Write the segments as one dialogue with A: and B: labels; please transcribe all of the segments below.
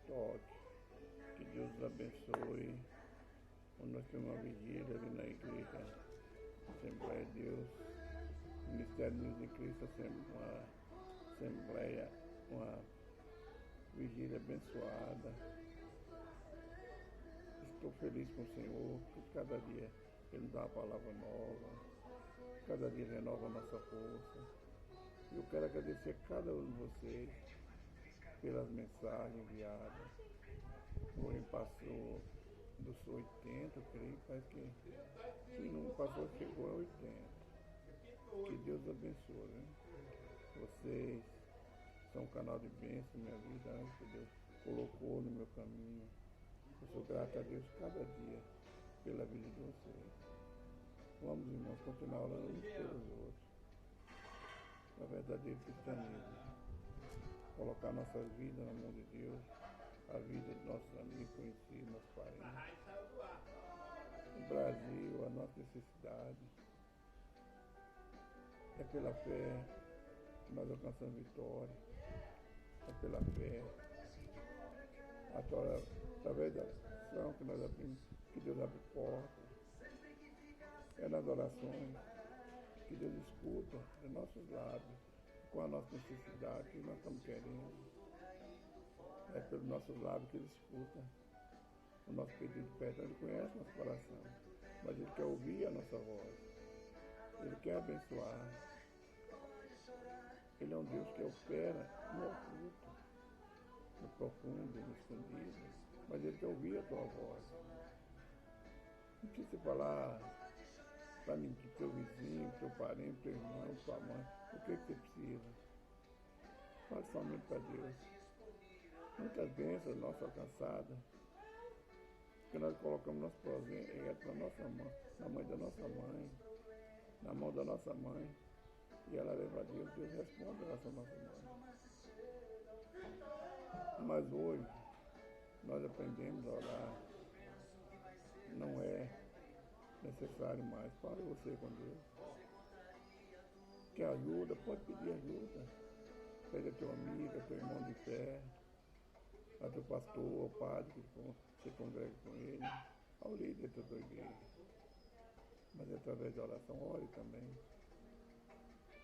A: toque. Que Deus os abençoe. Quando nós temos uma vigília ali na igreja, Assembleia de Deus, Ministério de Luz de Cristo, uma assembleia, uma vigília abençoada. Estou feliz com o Senhor, porque cada dia Ele nos dá uma palavra nova, cada dia renova a nossa força. Eu quero agradecer a cada um de vocês pelas mensagens enviadas. Hoje passou dos 80, eu creio, parece que se não passou, chegou a 80. Que Deus abençoe, né? Vocês são um canal de bênção na minha vida, que Deus colocou no meu caminho. Eu sou grato a Deus cada dia pela vida de vocês. Vamos, irmãos, continuar orando uns pelos outros. Na verdadeiro cristianismo. Colocar nossas vidas na mão de Deus, a vida de nossos amigos, conhecidos, nossos parentes. O Brasil, a nossa necessidade. É pela fé que nós alcançamos vitória. É pela fé. Através da oração que nós abrimos, que Deus abre portas. É nas orações que Deus escuta de nossos lábios, com a nossa necessidade, que nós estamos querendo. É pelos nossos lábios que Ele escuta o nosso pedido de perdão. Ele conhece nosso coração, mas Ele quer ouvir a nossa voz. Ele quer abençoar. Ele é um Deus que opera no oculto, no profundo, no escondido, mas Ele quer ouvir a tua voz. Não precisa falar para mim, teu vizinho, teu parente, teu irmão, tua mãe, o que você precisa. Fale somente para Deus. Muitas bênçãos nossas alcançadas, que nós colocamos nosso projeto na nossa mão, na mãe da nossa mãe, na mão da nossa mãe, e ela leva a Deus, Deus responde a nossa mãe. Mas hoje, nós aprendemos a orar. Não é necessário mais. Fale você com Deus. Quer ajuda? Pode pedir ajuda. Pede a teu amigo, a teu irmão de fé, a teu pastor, ao padre que você congrega com ele, ao líder da tua igreja. Mas através da oração, ore também.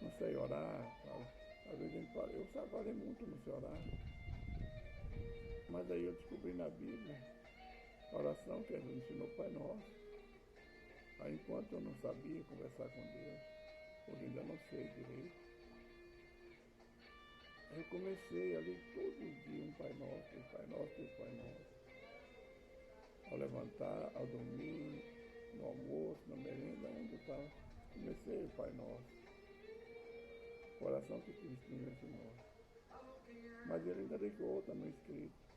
A: Não sei orar, fala. Às vezes a gente fala, eu falei muito no sei orar. Mas aí eu descobri na Bíblia a oração que Jesus ensinou Pai Nosso. Aí enquanto eu não sabia conversar com Deus, hoje ainda não sei direito, eu comecei ali todos os dias um Pai Nosso, um Pai Nosso, um Pai Nosso. Ao levantar, ao dormir, no almoço, na merenda, onde eu estava, comecei o Pai Nosso. O oração que Cristo nos ensinou. Mas ele ainda deixou também escrito.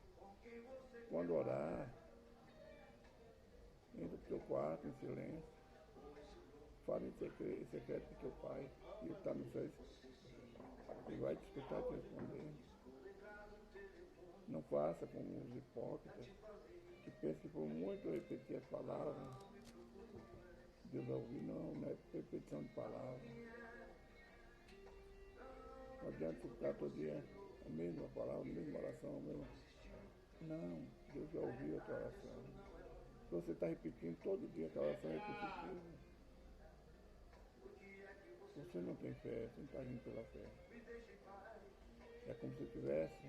A: Quando orar, entra pro teu quarto em silêncio, fala em secreto com teu Pai, e ele está no céu, ele vai te escutar e te responder. Não faça como os hipócritas, que pensam que por muito repetir as palavras, Deus vai ouvir. Não é repetição de palavras. Não adianta ficar todo dia a mesma palavra, a mesma oração, a mesma... Não, Deus vai ouvir a tua oração. Se você está repetindo todo dia aquela oração repetitiva, você não tem fé, você não está agindo pela fé. É como se tivesse,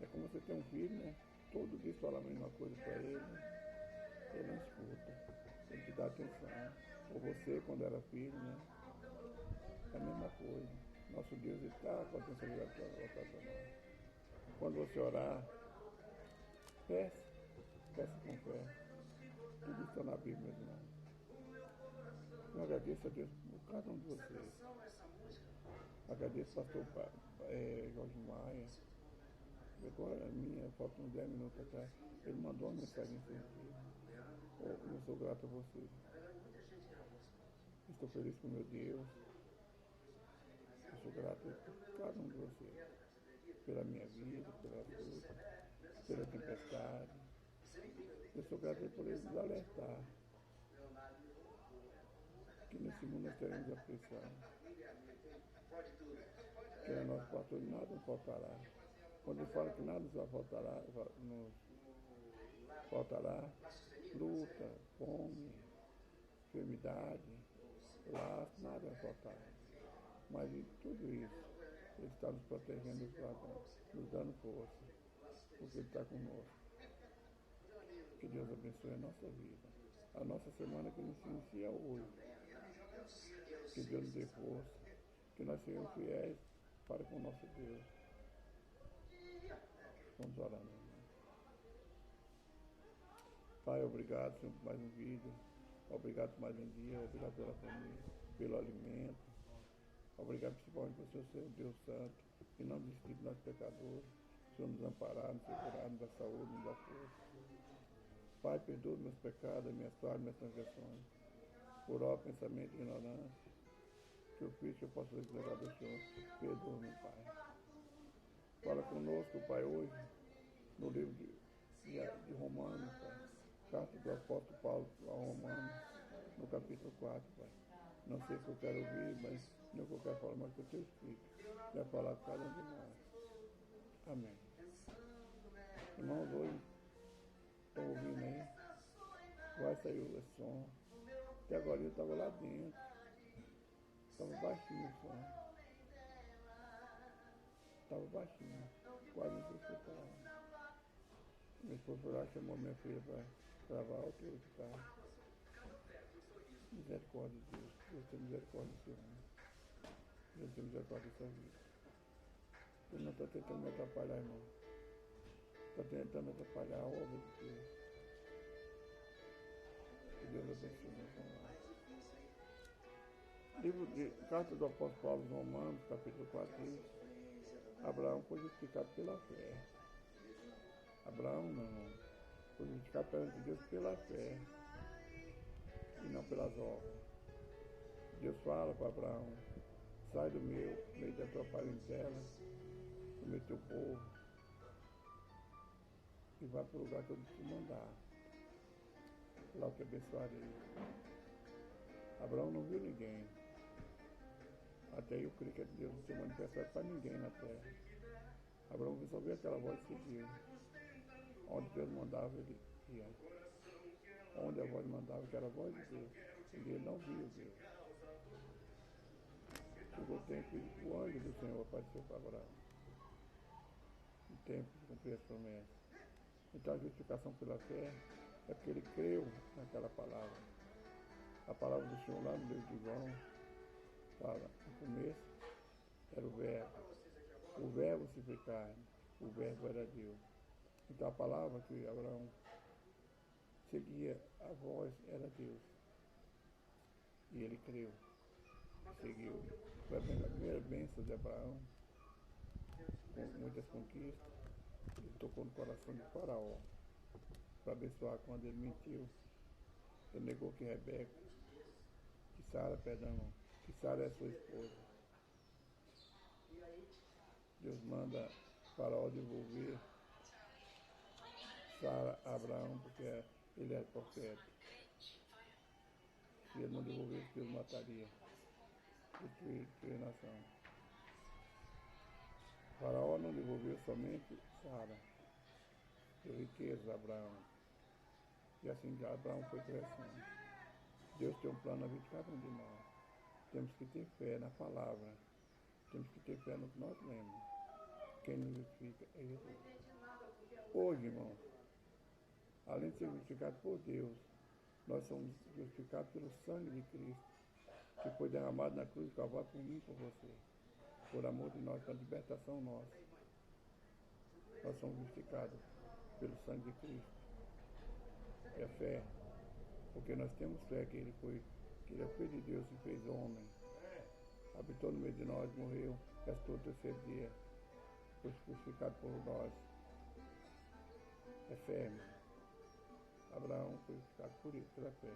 A: é como você tem um filho, né? Todo dia fala a mesma coisa para ele não escuta, tem que dar atenção. Ou você, quando era filho, né? É a mesma coisa. Nosso Deus está com a atenção ligada para nós. Quando você orar, peça com fé. Tudo está na Bíblia, irmão. Eu agradeço a Deus por cada um de vocês. Agradeço ao pastor Jorge Maia. Agora, faltam uns 10 minutos atrás, ele mandou uma mensagem sensível. Eu sou grato a vocês. Estou feliz com meu Deus. Eu sou grato por cada um de vocês. Pela minha vida, pela luta, pela tempestade. Eu sou grato por eles nos alertar que nesse mundo nós teremos aflição. Que a nosso pastor de nada não faltará. Quando ele fala que nada nos faltará, luta, fome, enfermidade, laço, nada vai faltar. Mas em tudo isso, Ele está nos protegendo, nos dando força, porque Ele está conosco. Que Deus abençoe a nossa vida, a nossa semana que nos inicia hoje. Que Deus nos dê força, que nós sejamos fiéis para com o nosso Deus. Vamos orar, meu irmão. Pai, obrigado, Senhor, por mais um vídeo. Obrigado por mais um dia. Obrigado pela família, pelo alimento. Obrigado principalmente por Senhor ser o Deus Santo, que não desistir de nós pecadores. O Senhor nos amparar, nos segurar, nos dar saúde, nos dar força. Pai, perdoa meus pecados, minhas falhas, minhas transgressões. Por ó pensamento e ignorância. Que eu fiz que eu possa declarar do Senhor. Perdoa-me, Pai. Fala conosco, Pai, hoje, no livro de Romanos, Pai. Carta do apóstolo Paulo a Romanos, no capítulo 4, Pai. Não sei o que eu quero ouvir, mas não o que eu quero falar, mas o que o Teu Espírito vai falar com cada um de nós. Amém. Irmãos, hoje, estão ouvindo aí? Vai sair o som. Até agora eu estava lá dentro. Estava baixinho o som. Estava baixinho. Quase não se escutava. Minha esposa foi lá, chamou minha filha para gravar a altura que estava. Misericórdia de Deus. Deus tem misericórdia do Senhor. Deus tem misericórdia da sua vida. Eu não estou tentando me atrapalhar, irmão. Estou tentando atrapalhar a obra de Deus. Que Deus abençoe, vamos lá. Livro de Carta do Apóstolo Paulo aos Romanos, capítulo 4, diz: Abraão foi justificado pela fé. Abraão, meu irmão, foi justificado perante Deus pela fé e não pelas obras. Deus fala para Abraão: sai do meio da tua parentela, do meio do teu povo, e vai para o lugar que eu te mandar. Lá eu te abençoarei. Abraão não viu ninguém. Até eu creio que Deus não se manifestou para ninguém na terra. Abraão só viu aquela voz e seguiu. Onde Deus mandava, ele ia. Onde a voz mandava, que era a voz de Deus. E ele não viu Deus. Chegou o tempo e o anjo do Senhor apareceu para Abraão. O tempo de cumprir as promessas. Então a justificação pela fé é porque ele creu naquela palavra. A palavra do Senhor lá no livro de João fala, no começo era o verbo se fez carne, o verbo era Deus. Então a palavra que Abraão seguia, a voz era Deus. E ele creu, seguiu. Foi a primeira bênção de Abraão, com muitas conquistas. Ele tocou no coração de Faraó, para abençoar quando ele mentiu. Ele negou que Sara é sua esposa. Deus manda Faraó devolver Sara a Abraão, porque ele era profeta. Se ele não devolvesse, Deus mataria, destruir a nação. Faraó não devolveu somente Sara, deu riqueza a Abraão. E assim Abraão foi crescendo. Deus tem um plano na vida de cada um de nós. Temos que ter fé na palavra. Temos que ter fé no que nós lemos. Quem nos justifica é Jesus. Hoje, irmão, além de ser justificado por Deus, nós somos justificados pelo sangue de Cristo, que foi derramado na cruz do Calvário por mim e por você. Por amor de nós, para a libertação nossa. Nós somos justificados pelo sangue de Cristo. É fé. Porque nós temos fé que ele é filho de Deus e fez homem. Habitou no meio de nós, morreu, restou o terceiro dia. Foi crucificado por nós. É fé, irmão. Abraão foi crucificado por isso, pela fé.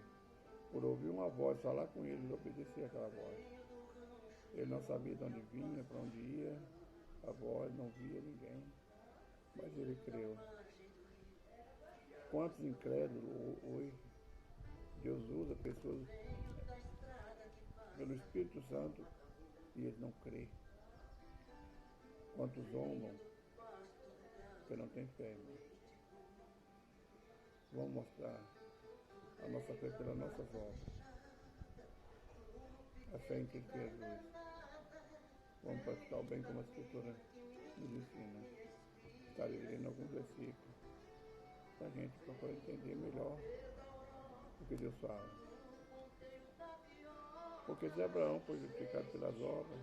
A: Por ouvir uma voz, falar com ele, ele obedecia àquela voz. Ele não sabia de onde vinha, para onde ia, a voz, não via ninguém, mas ele creu. Quantos incrédulos hoje Deus usa pessoas pelo Espírito Santo e eles não creem. Quantos zombam, porque não tem fé, irmão. Vamos mostrar a nossa fé pelas nossas obras. A fé em Cristo Jesus. Vamos praticar o bem como a Escritura nos ensina. Estarei lendo alguns versículos para a gente procurar entender melhor o que Deus fala. Porque se Abraão foi justificado pelas obras,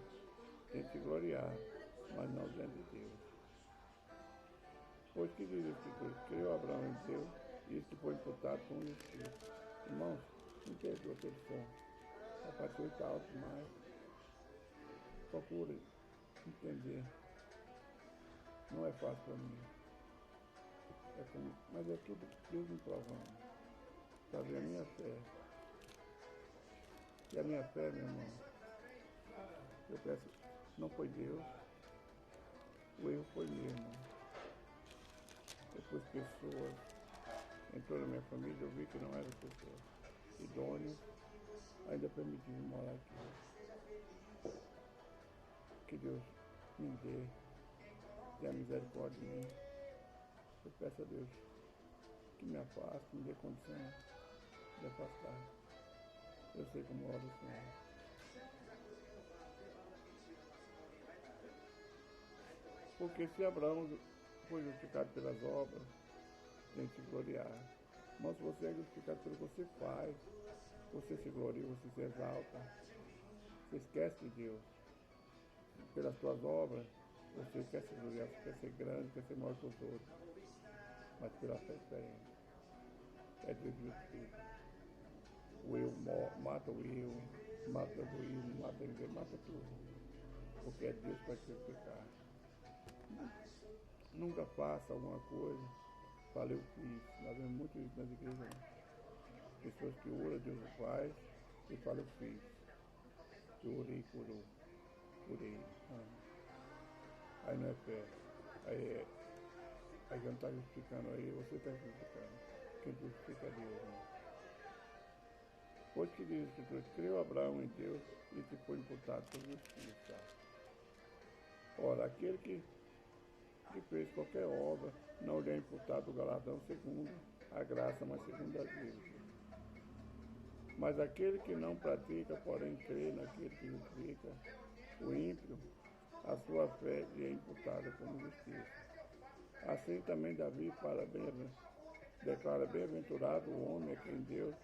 A: tem que se gloriar, mas não diante de Deus. Pois que diz a Escritura, creu Abraão em Deus, e isto foi imputado como justiça. Irmãos, não perdoa pelo som. A parte está alto demais. Procure entender. Não é fácil para mim. Mas é tudo Deus me provando. Para ver a minha fé. E a minha fé, meu irmão, eu peço, não foi Deus, o erro foi meu, irmão. Eu pus pessoas, entrou na minha família, eu vi que não eram pessoas idôneas, ainda permiti morar aqui. Que Deus me dê, tenha misericórdia de mim. Eu peço a Deus que me afaste, me dê condição de afastar. Eu sei como ora o Senhor. Porque se Abraão foi justificado pelas obras, tem que se gloriar. Mas se você é justificado pelo que você faz, você se gloria, você se exalta. Você esquece de Deus. Pelas suas obras, você quer se gloriar, você quer ser grande, quer ser maior que os outros. Mas pela fé é diferente. É Deus que justifica. O eu mata o eu, mata o egoísmo, mata o inveja, mata tudo. Porque é Deus que vai te justificar. Nunca faça alguma coisa, fale eu fiz. Nós vemos muito isso nas igrejas. Pessoas que oram, Deus o faz, e fala eu fiz. Eu orei, curou. Curei. Aí não é fé. Aí já não está justificando, aí você está justificando. Quem justifica é Deus, né? Pois que diz a Escritura, creu Abraão em Deus e que foi imputado por justiça. Ora, aquele que fez qualquer obra, não lhe é imputado o galardão segundo a graça, mas segundo a vida. Mas aquele que não pratica, porém crê naquele que justifica o ímpio, a sua fé lhe é imputada como justiça. Assim também Davi declara bem-aventurado o homem a quem Deus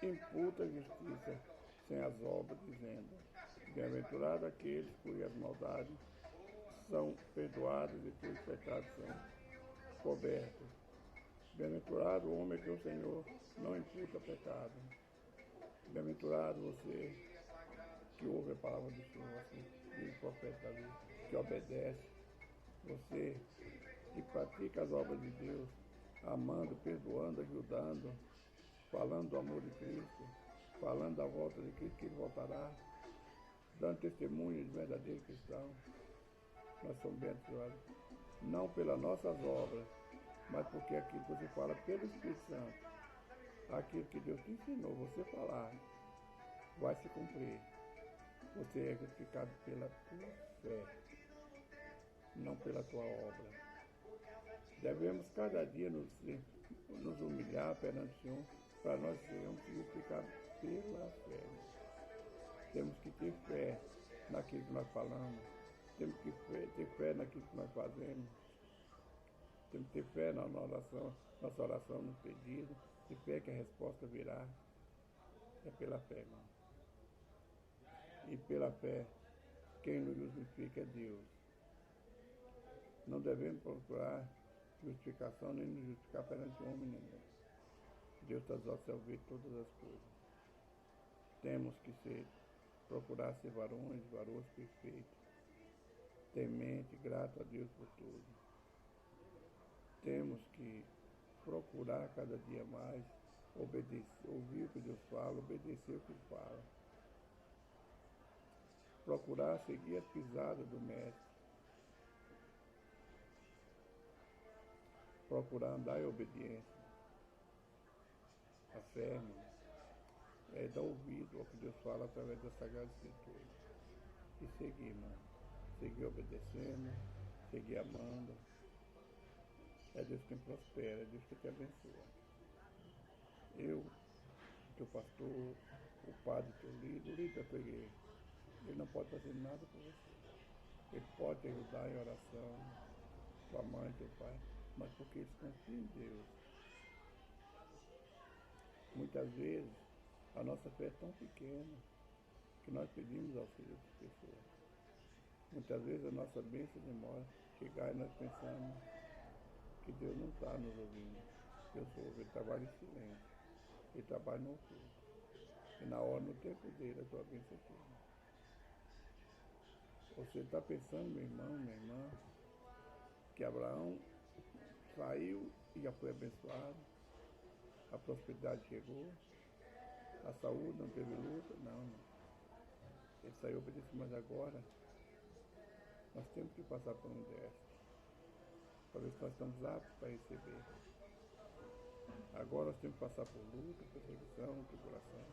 A: imputa justiça sem as obras, dizendo: bem-aventurado aqueles cujas maldades são perdoadas e cujos pecados são cobertos. Bem-aventurado o homem que o Senhor não imputa pecado. Bem-aventurado você que ouve a palavra do Senhor, assim diz o profeta Davi, que obedece. Você que pratica as obras de Deus, amando, perdoando, ajudando, falando do amor de Cristo, falando da volta de Cristo, que Ele voltará, dando testemunho de verdadeiro cristão. Nós somos bem-aventurados, não pelas nossas obras, mas porque aquilo que você fala pelo Espírito Santo, aquilo que Deus te ensinou você falar, vai se cumprir. Você é justificado pela tua fé, não pela tua obra. Devemos cada dia nos humilhar perante o Senhor, para nós sermos justificados pela fé. Temos que ter fé naquilo que nós falamos, temos que ter fé naquilo que nós fazemos, temos que ter fé na nossa oração, no pedido, ter fé que a resposta virá. É pela fé, irmão. E pela fé, quem nos justifica é Deus. Não devemos procurar justificação nem nos justificar perante o homem nenhum. Deus está a ouvir todas as coisas. Temos que procurar ser varoas perfeitos, temente, grato a Deus por tudo. Temos que procurar cada dia mais obedecer, ouvir o que Deus fala, obedecer o que Ele fala. Procurar seguir as pisadas do Mestre. Procurar andar em obediência. A fé, irmão, é dar ouvido ao que Deus fala através da Sagrada Escritura. E seguir, irmão. Seguir obedecendo, seguir amando, É Deus quem prospera, é Deus que te abençoa. Eu, teu pastor, o padre, teu líder, o líder da tua igreja, ele não pode fazer nada por você. Ele pode te ajudar em oração, tua mãe, teu pai, mas porque eles confiam em Deus. Muitas vezes a nossa fé é tão pequena que nós pedimos auxílio das pessoas. Muitas vezes a nossa bênção demora a chegar e nós pensamos que Deus não está nos ouvindo. Deus ouve, Ele trabalha em silêncio, Ele trabalha no oculto. E na hora, no tempo dele, a tua bênção chega. Você está pensando, meu irmão, minha irmã, que Abraão saiu e já foi abençoado, a prosperidade chegou, a saúde não teve luta? Não. Ele saiu para isso, mas agora nós temos que passar por um teste. Talvez nós estamos aptos para receber. Agora nós temos que passar por luta, perseguição, tribulação.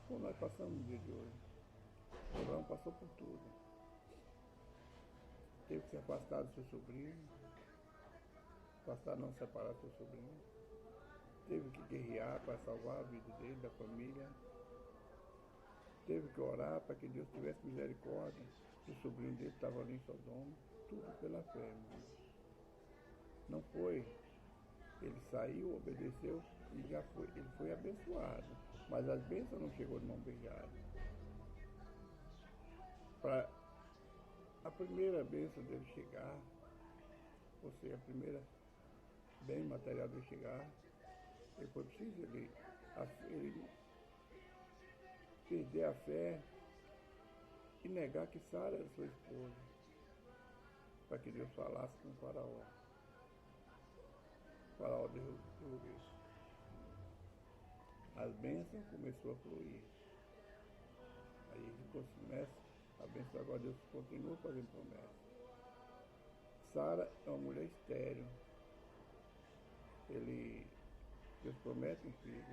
A: Como nós passamos no dia de hoje. Abraão passou por tudo. Teve que se afastar do seu sobrinho, afastar não separar do seu sobrinho. Teve que guerrear para salvar a vida dele, da família. Teve que orar para que Deus tivesse misericórdia. O sobrinho dele estava ali em Sodoma. Tudo pela fé, irmão. Não foi. Ele saiu, obedeceu e já foi. Ele foi abençoado. Mas as bênçãos não chegou de mão beijada. Para a primeira bênção dele chegar, ou seja, a primeira bem material dele chegar, ele foi preciso ele perder a fé e negar que Sara era sua esposa, para que Deus falasse com o faraó. O faraó derrubou isso. As bênçãos começou a fluir. Aí ele começa a bênção, agora Deus continua fazendo promessas. Sara é uma mulher estéril. Deus promete um filho.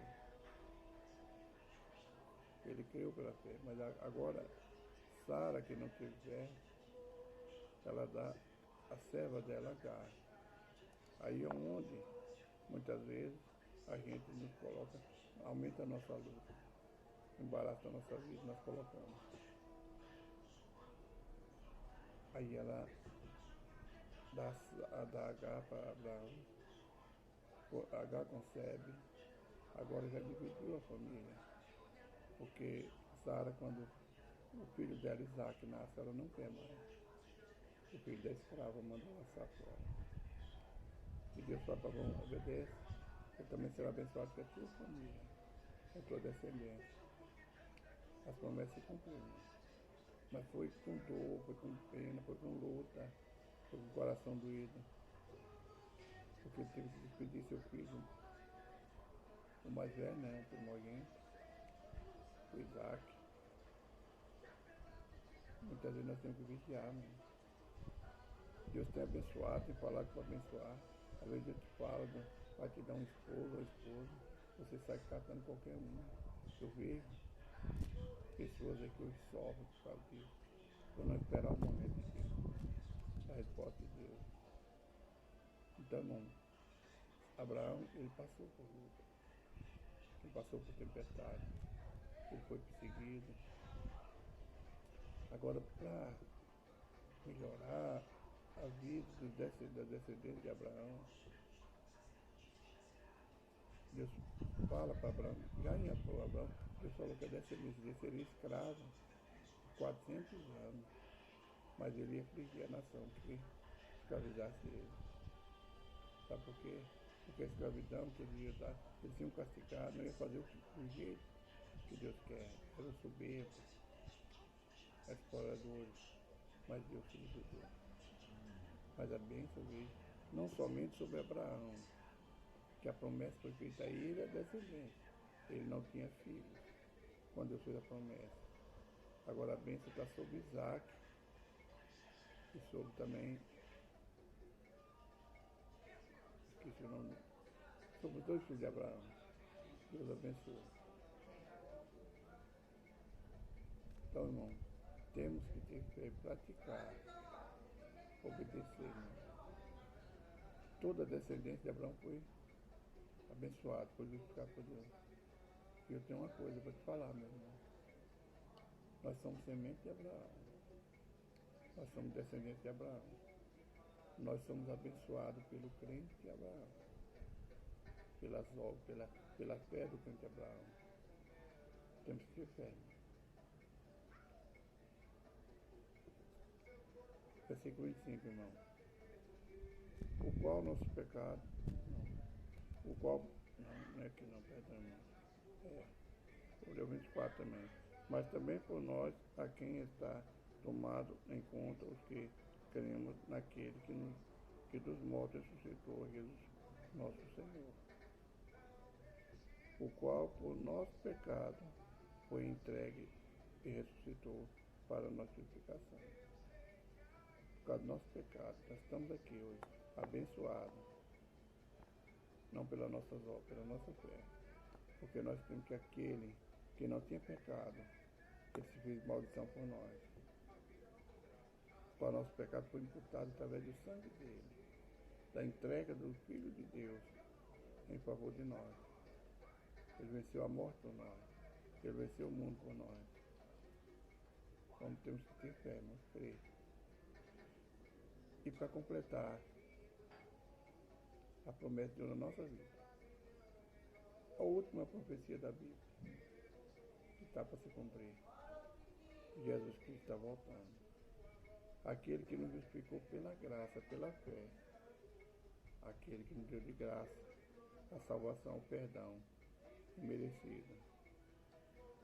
A: Ele creu pela fé, mas agora Sara, que não teve fé, ela dá a serva dela, Agar. Aí é onde, muitas vezes, a gente nos coloca, aumenta a nossa luta, embaraça a nossa vida, nós colocamos. Aí ela dá Agar para Abraão, Agar concebe, agora já dividiu a família, porque Sara, quando o filho dela, Isaac, nasce, ela não quer mais. O filho da escrava mandou lançar fora. E Deus fala para Abraão, obedece, ele também será abençoado com a tua família, com a tua descendência. As promessas se cumpriram. Mas foi com dor, foi com pena, foi com luta, foi com o coração doído. Porque ele teve que despedir seu filho, o mais velho, né, o primogênito, o Isaac. Muitas vezes nós temos que vigiar, né? Deus tem abençoado, tem falado para abençoar. Às vezes Deus te fala, vai te dar um esposo ou esposa, você sai catando qualquer um. Eu vejo pessoas aí que hoje sofrem por causa disso, por não esperar o momento de Deus, a resposta de Deus. Então, irmão, Abraão, ele passou por luta, ele passou por tempestade, ele foi perseguido. Agora, para melhorar a vida da descendência de Abraão, Deus fala para Abraão, já em Abraão, Deus falou que a descendência dele seria escravo 400 anos, mas ele ia afligir a nação que escravizasse ele. Sabe por quê? Porque a escravidão que eles iam dar, eles iam castigar, não iam fazer o jeito que Deus quer. Eram soberbos, exploradores, mas Deus se ajudou. Mas a bênção veio não somente sobre Abraão, que a promessa foi feita a ele e a descendência. Ele não tinha filhos quando Deus fez a promessa. Agora a bênção está sobre Isaac e sobre também, esqueci o nome, sobre os dois filhos de Abraão. Deus abençoe. Então, irmão, temos que ter fé, praticar, obedecer, irmão. Toda a descendência de Abraão foi abençoada, foi justificada por Deus. E eu tenho uma coisa para te falar, meu irmão. Nós somos semente de Abraão. Nós somos descendentes de Abraão. Nós somos abençoados pelo crente de Abraão. Pela fé do crente de Abraão. Temos que ter fé. Versículo 25, irmão. O qual nosso pecado, não, o qual, não é aqui não, perdão, irmão. O 24 também. Mas também por nós, a quem está tomado em conta os que cremos naquele que dos mortos ressuscitou, Jesus, nosso Senhor. O qual por nosso pecado foi entregue e ressuscitou para a nossa purificação. Por causa do nosso pecado, nós estamos aqui hoje, abençoados, não pelas nossas obras, pela nossa fé. Porque nós temos que aquele que não tinha pecado, ele se fez maldição por nós. Para o nosso pecado foi imputado através do sangue dele, da entrega do Filho de Deus em favor de nós. Ele venceu a morte por nós, ele venceu o mundo por nós. Então temos que ter fé, mas crer. E para completar a promessa de Deus na nossa vida, a última profecia da Bíblia, que está para se cumprir. Jesus Cristo está voltando. Aquele que nos justificou pela graça, pela fé. Aquele que nos deu de graça a salvação, o perdão merecido.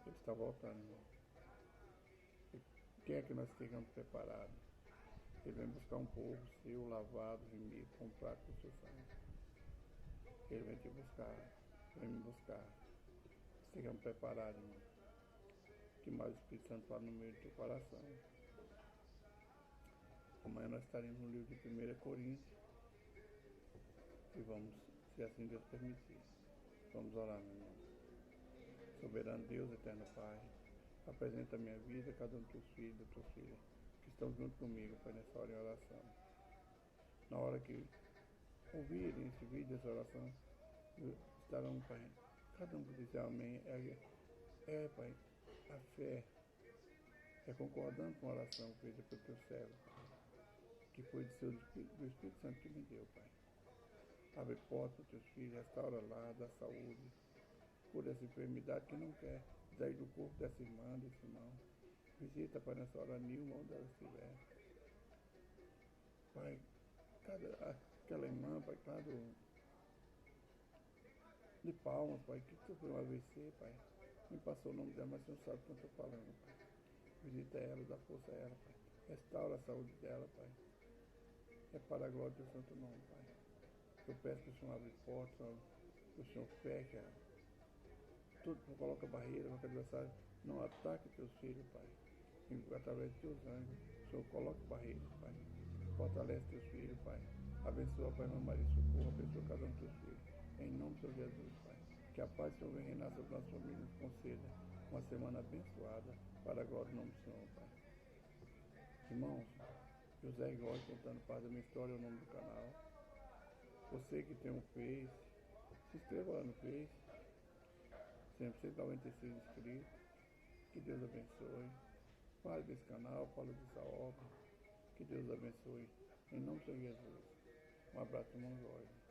A: Ele está voltando, irmão. E quem é que nós ficamos preparados? Ele vem buscar um povo seu, lavado, remido, comprado por seu sangue. Ele vem te buscar, vem me buscar. Estejamos preparados, irmão. Que mais o Espírito Santo fala no meio do teu coração. Amanhã nós estaremos no livro de 1 Coríntios. E vamos, se assim Deus permitir, vamos orar, meu irmão. Soberano Deus, eterno Pai, apresenta a minha vida, cada um dos teus filhos, das tuas filhas, que estão junto comigo, Pai, nessa hora em oração. Na hora que ouvirem esse vídeo, essa oração, estarão, Pai, cada um que dizer amém, Pai, a fé é concordando com a oração feita pelo teu servo, que foi do Espírito Santo que me deu, Pai. Abre porta para os teus filhos, restaura lá, dá saúde, cura essa enfermidade que não quer sair do corpo dessa irmã, desse irmão. Visita, Pai, nessa hora Nilma, onde ela estiver. Pai, aquela irmã, Pai, de Palmas, Pai, que sofreu um AVC, Pai. Me passou o nome dela, mas você não sabe o que eu estou falando, Pai. Visita ela, dá força a ela, Pai. Restaura a saúde dela, Pai. É para a glória do teu santo nome, Pai. Eu peço que o Senhor abra porta, que o Senhor feche tudo, coloca barreira para que o adversário não ataque teus filhos, Pai. E, através de teus anjos, o Senhor coloca barreiras, Pai. Fortalece teus filhos, Pai. Abençoa, Pai, meu marido, socorro, abençoa cada um dos teus filhos. Em nome de Jesus, Pai. Que a paz do Senhor venha reinar sobre nossa família e nos conceda uma semana abençoada para a glória do nome do Senhor, Pai. Irmãos, José Góes contando parte da minha história, é o nome do canal. Você que tem um Face, se inscreva lá no Face. Sempre 196 inscritos. Que Deus abençoe. Fale desse canal, fale dessa obra. Que Deus abençoe. Em nome de Jesus. Um abraço, irmão Jorge.